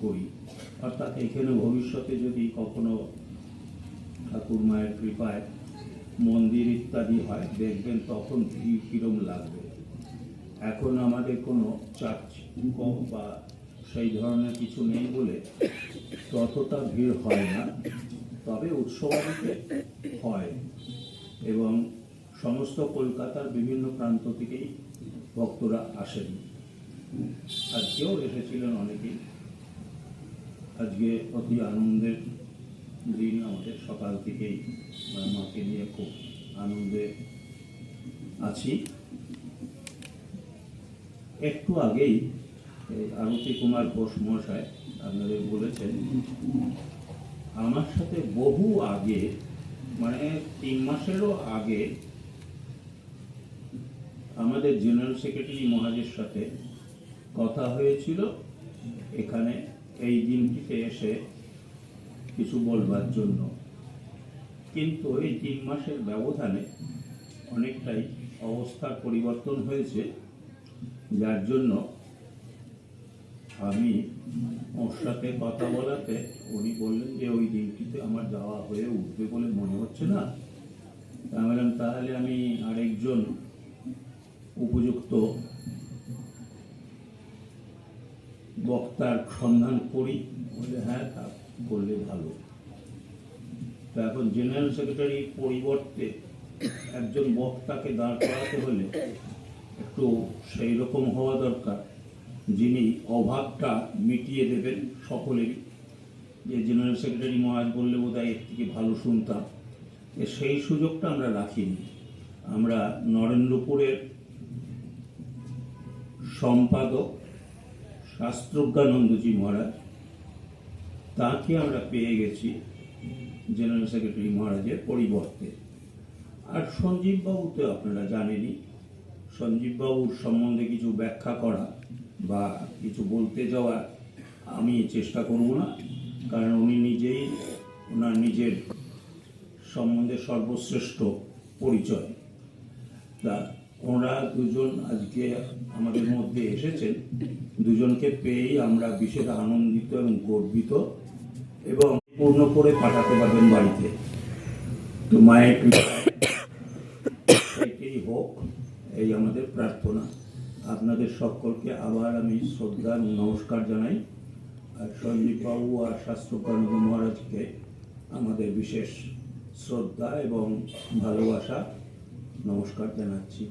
করি। অর্থাৎ এখানে ভবিষ্যতে যদি কখনো ঠাকুর মায়ের কৃপায় মন্দির ইত্যাদি হয়, দেখবেন তখন ভিড় কিরম লাগবে। এখন আমাদের কোনো চার্চ বা সেই ধরনের কিছু নেই বলে ততটা ভিড় হয় না, তবে উৎসবাদিতে হয় এবং সমস্ত কলকাতার বিভিন্ন প্রান্ত থেকেই ভক্তরা আসেন। আজকেও এসেছিলেন অনেকেই। আজকে অতি আনন্দের দিন আমাদের, সকাল থেকেই মাকে নিয়ে খুব আনন্দে আছি। একটু আগেই আরতি কুমার ঘোষ মহাশয় আপনাদের বলেছেন, আমার সাথে বহু আগে, মানে 3 মাসেরও আগে আমাদের জেনারেল সেক্রেটারি মহাজের সাথে কথা হয়েছিল এখানে এই দিনটিতে এসে কিছু বলবার জন্য। কিন্তু এই 3 মাসের ব্যবধানে অনেকটাই অবস্থার পরিবর্তন হয়েছে, যার জন্য আমি ওর সাথে কথা বলাতে উনি বললেন যে ওই দিনটিতে আমার যাওয়া হয়ে উঠবে বলে মনে হচ্ছে না। আমি বললাম তাহলে আমি আরেকজন উপযুক্ত বক্তার সন্ধান করি। বলে হ্যাঁ, তা করলে ভালো। তো এখন জেনারেল সেক্রেটারি পরিবর্তে একজন বক্তাকে দাঁড় করাতে হলে একটু সেই রকম হওয়া দরকার যিনি অভাবটা মিটিয়ে দেবেন সকলেরই। যে জেনারেল সেক্রেটারি মহারাজ বললে বোধহয় এর থেকে ভালো শুনতাম, সেই সুযোগটা আমরা রাখিনি। আমরা নরেন্দ্রপুরের সম্পাদক শাস্ত্রজ্ঞানন্দজি মহারাজ, তাকে আমরা পেয়ে গেছি জেনারেল সেক্রেটারি মহারাজের পরিবর্তে। আর সঞ্জীব বাবু তো আপনারা জানেনই। সঞ্জীব বাবুর সম্বন্ধে কিছু ব্যাখ্যা করা বা কিছু বলতে যাওয়া আমি চেষ্টা করব না, কারণ উনি নিজেই ওনার নিজের সম্বন্ধে সর্বশ্রেষ্ঠ পরিচয়। তা ওনারা দুজন আজকে আমাদের মধ্যে এসেছেন, দুজনকে পেয়েই আমরা বিশেষ আনন্দিত এবং গর্বিত, এবং পূর্ণ করে পাঠাতে পারবেন বাড়িতে। তো মায়ের সেইটাই হোক, এই আমাদের প্রার্থনা। আপনাদের সকলকে আবার আমি শ্রদ্ধা এবং নমস্কার জানাই। আর সঞ্জীব বাবু আর শাস্ত্রজ্ঞানন্দ মহারাজকে আমাদের বিশেষ শ্রদ্ধা এবং ভালোবাসা নমস্কার জানাচ্ছি।